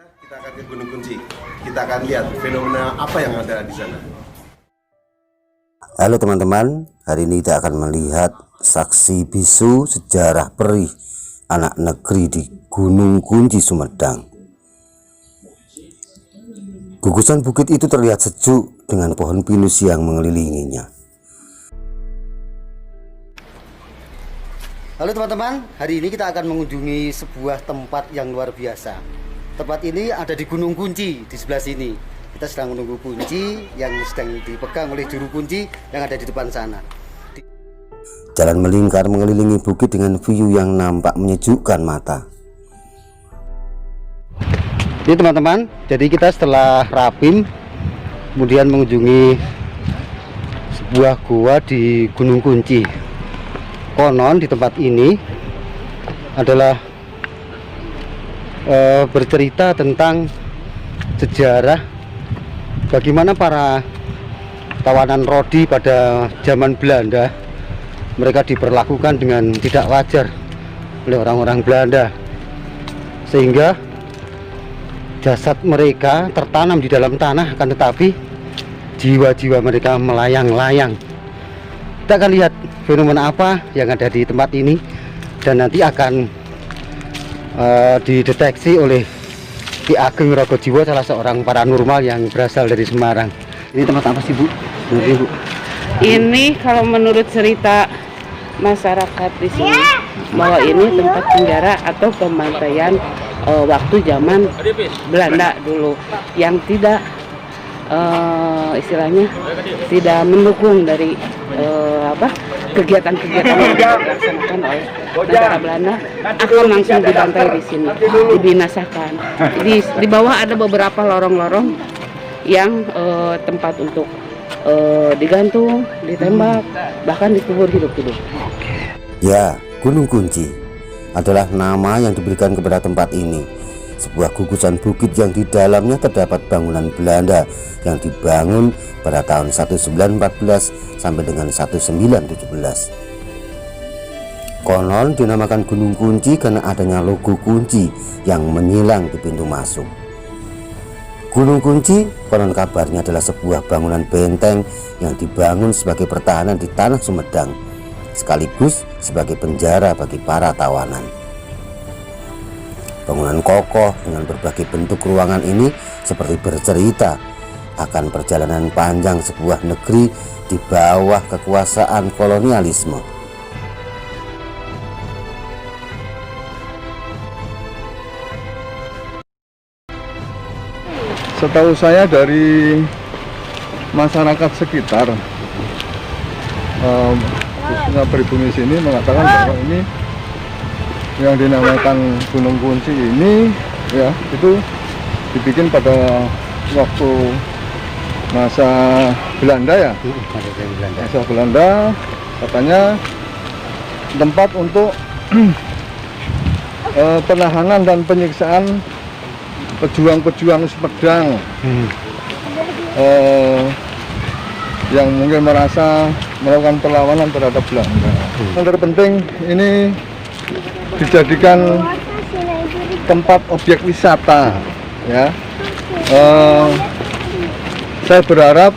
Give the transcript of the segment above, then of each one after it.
Kita akan ke Gunung Kunci. Kita akan lihat fenomena apa yang ada di sana. Halo teman-teman, hari ini kita akan melihat saksi bisu sejarah perih anak negeri di Gunung Kunci, Sumedang. Gugusan bukit itu terlihat sejuk dengan pohon pinus yang mengelilinginya. Halo teman-teman, hari ini kita akan mengunjungi sebuah tempat yang luar biasa. Tempat ini ada di Gunung Kunci, di sebelah sini. Kita sedang menunggu kunci yang sedang dipegang oleh juru kunci yang ada di depan sana. Jalan melingkar mengelilingi bukit dengan view yang nampak menyejukkan mata. Ini teman-teman, jadi kita setelah rapim kemudian mengunjungi sebuah gua di Gunung Kunci. Konon di tempat ini adalah bercerita tentang sejarah bagaimana para tawanan rodi pada zaman Belanda mereka diperlakukan dengan tidak wajar oleh orang-orang Belanda, sehingga jasad mereka tertanam di dalam tanah, akan tetapi jiwa-jiwa mereka melayang-layang. Kita akan lihat fenomena apa yang ada di tempat ini dan nanti akan dideteksi oleh Ki Ageng Rogojiwo, salah seorang paranormal yang berasal dari Semarang. Ini tempat apa sih Bu? Bu? Ini kalau menurut cerita masyarakat di sini bahwa ini tempat penjara atau pembantaian waktu zaman Belanda dulu yang tidak istilahnya tidak mendukung dari kegiatan-kegiatan yang dilaksanakan oleh negara Belanda, akan langsung dibantai di sini, dibinasakan. Di bawah ada beberapa lorong-lorong yang tempat untuk digantung, ditembak, bahkan dikubur hidup-hidup. Ya, Gunung Kunci adalah nama yang diberikan kepada tempat ini. Sebuah gugusan bukit yang di dalamnya terdapat bangunan Belanda yang dibangun pada tahun 1914 sampai dengan 1917. Konon dinamakan Gunung Kunci karena adanya logo kunci yang menyilang di pintu masuk. Gunung Kunci konon kabarnya adalah sebuah bangunan benteng yang dibangun sebagai pertahanan di tanah Sumedang, sekaligus sebagai penjara bagi para tawanan. Bangunan kokoh dengan berbagai bentuk ruangan ini seperti bercerita akan perjalanan panjang sebuah negeri di bawah kekuasaan kolonialisme. Setahu saya dari masyarakat sekitar, khususnya pribumi sini mengatakan bahwa ini yang dinamakan Gunung Kunci ini ya itu dibikin pada waktu masa Belanda ya, masa Belanda, katanya tempat untuk penahanan dan penyiksaan pejuang-pejuang Sumedang yang mungkin merasa melakukan perlawanan terhadap Belanda. Yang terpenting ini dijadikan tempat objek wisata ya. Saya berharap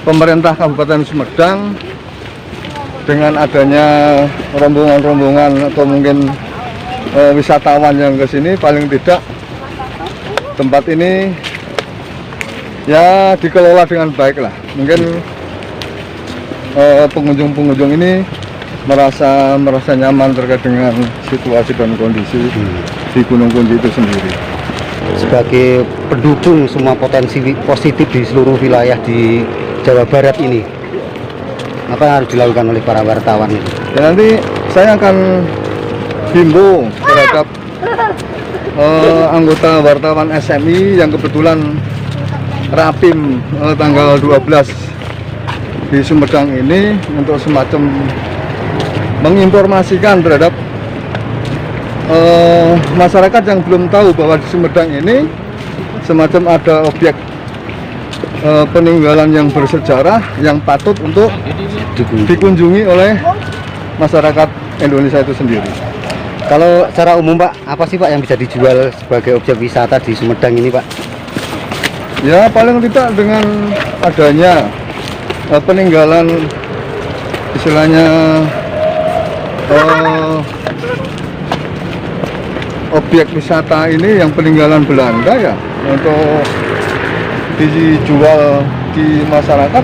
pemerintah Kabupaten Sumedang dengan adanya rombongan-rombongan atau mungkin wisatawan yang ke sini, paling tidak tempat ini ya dikelola dengan baik lah. Mungkin pengunjung-pengunjung ini merasa nyaman terkait dengan situasi dan kondisi di Gunung Kunci itu sendiri. Sebagai pendukung semua potensi positif di seluruh wilayah di Jawa Barat ini, apa yang harus dilakukan oleh para wartawan itu? Ya, nanti saya akan himbau terhadap anggota wartawan SMI yang kebetulan rapim tanggal 12 di Sumedang ini untuk semacam menginformasikan terhadap masyarakat yang belum tahu bahwa di Sumedang ini semacam ada objek peninggalan yang bersejarah yang patut untuk dikunjungi oleh masyarakat Indonesia itu sendiri. Kalau secara umum Pak, apa sih Pak yang bisa dijual sebagai objek wisata di Sumedang ini Pak? Ya paling tidak dengan adanya peninggalan istilahnya objek wisata ini yang peninggalan Belanda ya, untuk dijual di masyarakat.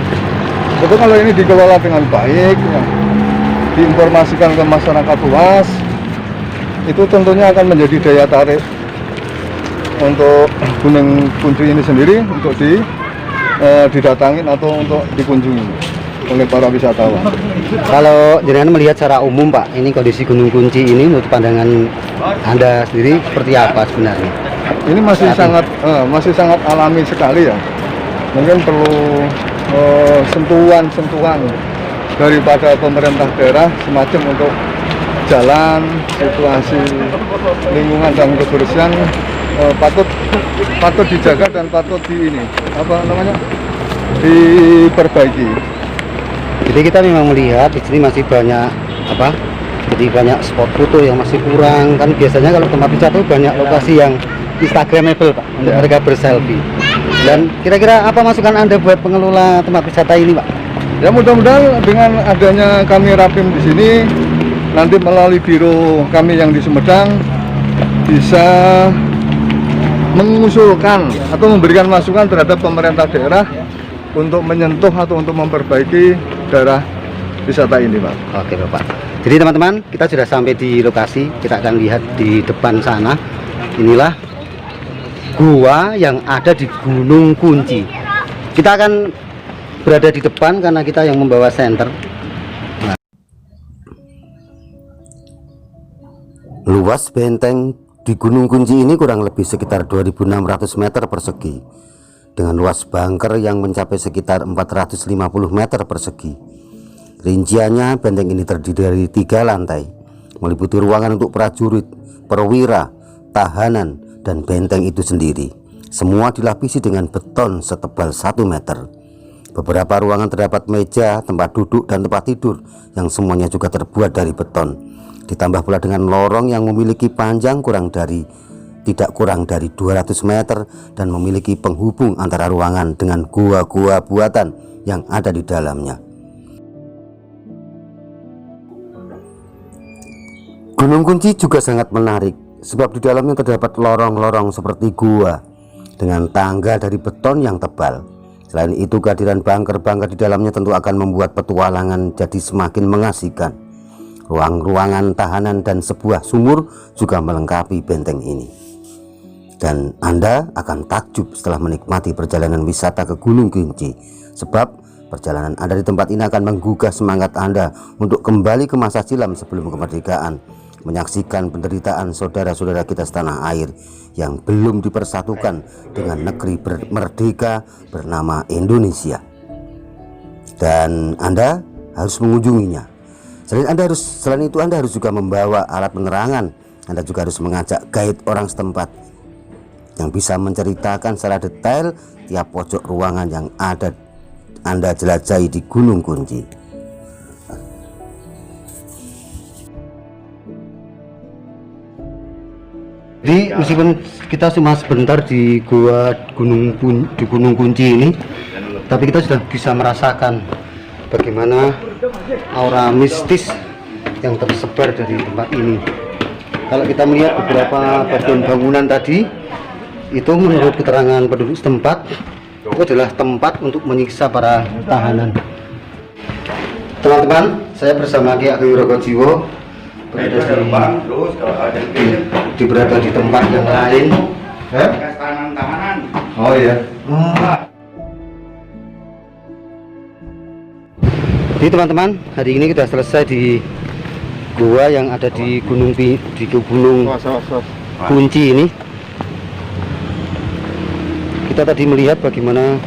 Betul, kalau ini dikelola dengan baik ya, diinformasikan ke masyarakat luas, itu tentunya akan menjadi daya tarik untuk Gunung Kunci ini sendiri untuk didatangin atau untuk dikunjungi oleh para wisatawan. Kalau jenengan melihat secara umum Pak, ini kondisi Gunung Kunci ini menurut pandangan Anda sendiri seperti apa sebenarnya? Ini masih sangat alami sekali ya. Mungkin perlu sentuhan daripada pemerintah daerah semacam untuk jalan, situasi lingkungan dan kebersihan patut dijaga dan patut diperbaiki. Jadi kita memang melihat di sini masih banyak jadi banyak spot foto yang masih kurang. Kan biasanya kalau tempat wisata itu banyak lokasi yang instagramable Pak, untuk mereka berselfie. Dan kira-kira apa masukan Anda buat pengelola tempat wisata ini Pak? Ya mudah-mudahan dengan adanya kami Rapim di sini, nanti melalui biro kami yang di Sumedang bisa mengusulkan atau memberikan masukan terhadap pemerintah daerah untuk menyentuh atau untuk memperbaiki daerah wisata ini Pak. Oke Bapak. Jadi teman-teman, kita sudah sampai di lokasi. Kita akan lihat di depan sana. Inilah gua yang ada di Gunung Kunci. Kita akan berada di depan karena kita yang membawa senter. Nah. Luas benteng di Gunung Kunci ini kurang lebih sekitar 2.600 meter persegi, dengan luas bunker yang mencapai sekitar 450 meter persegi. Rinciannya, benteng ini terdiri dari 3 lantai, meliputi ruangan untuk prajurit, perwira, tahanan, dan benteng itu sendiri. Semua dilapisi dengan beton setebal 1 meter. Beberapa ruangan terdapat meja, tempat duduk, dan tempat tidur yang semuanya juga terbuat dari beton. Ditambah pula dengan lorong yang memiliki panjang tidak kurang dari 200 meter dan memiliki penghubung antara ruangan dengan gua-gua buatan yang ada di dalamnya. Gunung Kunci juga sangat menarik sebab di dalamnya terdapat lorong-lorong seperti gua dengan tangga dari beton yang tebal. Selain itu, kehadiran bunker-bunker di dalamnya tentu akan membuat petualangan jadi semakin mengasihkan. Ruang-ruangan tahanan dan sebuah sumur juga melengkapi benteng ini. Dan Anda akan takjub setelah menikmati perjalanan wisata ke Gunung Kunci, sebab perjalanan Anda di tempat ini akan menggugah semangat Anda untuk kembali ke masa silam sebelum kemerdekaan, menyaksikan penderitaan saudara-saudara kita setanah air yang belum dipersatukan dengan negeri merdeka bernama Indonesia. Dan Anda harus mengunjunginya. Selain itu Anda harus juga membawa alat penerangan. Anda juga harus mengajak guide orang setempat yang bisa menceritakan secara detail tiap pojok ruangan yang ada Anda jelajahi di Gunung Kunci. Jadi meskipun kita cuma sebentar di Gunung Kunci ini, tapi kita sudah bisa merasakan bagaimana aura mistis yang tersebar dari tempat ini. Kalau kita melihat beberapa bagian bangunan tadi, itu menurut keterangan penduduk setempat, itu adalah tempat untuk menyiksa para tahanan. Teman-teman, saya bersama Ki Ageng Wirogojiwo berada di tempat yang lain. Oh iya. Jadi teman-teman, hari ini kita selesai di gua yang ada di Gunung Kunci ini. Kita tadi melihat bagaimana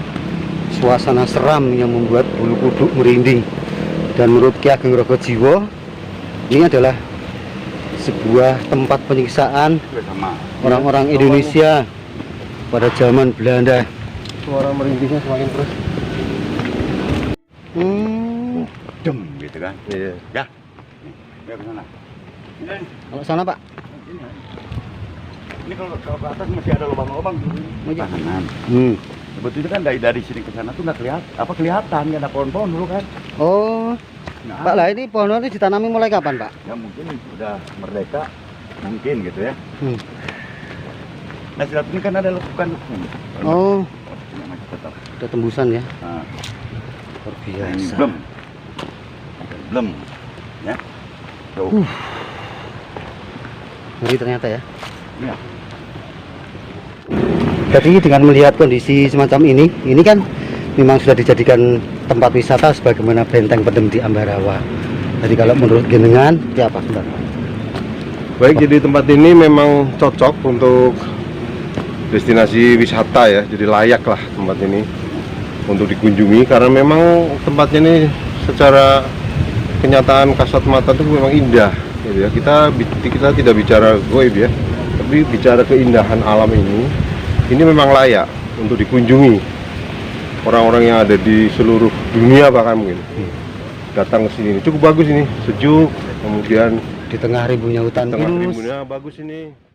suasana seram yang membuat bulu kuduk merinding. Dan menurut Ki Ageng Wirogojiwo, ini adalah sebuah tempat penyiksaan orang-orang Indonesia pada zaman Belanda. Suara merindingnya semakin terus. Dem gitu kan. Iya. Ya. Ya ke sana. Kalau sana Pak? Ini kalau ke atas masih ada lubang-lubang tahanan. Sebetulnya kan dari sini ke sana tuh nggak kelihatan, nggak ada pohon-pohon dulu kan. Oh, Nah, Pak lah ini pohon ini ditanami mulai kapan Pak? ya mungkin udah merdeka, mungkin gitu ya. Hmm. Nah setelah ini kan ada lekukan. Oh, Masih tetap. ada tembusan ya. Nah, Luar nah, ini biasa. belum, ya. Tuh, Ngeri ternyata ya. ya. Jadi dengan melihat kondisi semacam ini kan memang sudah dijadikan tempat wisata sebagaimana benteng pendem di Ambarawa. Jadi kalau menurut jenengan, itu apa sebentar? Baik, jadi tempat ini memang cocok untuk destinasi wisata ya, jadi layak lah tempat ini untuk dikunjungi karena memang tempatnya ini secara kenyataan kasat mata itu memang indah gitu ya. Kita tidak bicara goib ya, tapi bicara keindahan alam ini memang layak untuk dikunjungi orang-orang yang ada di seluruh dunia bahkan mungkin datang ke sini. Cukup bagus ini, sejuk, kemudian Di tengah ribunya hutan tengah pinus. rimbunnya bagus ini.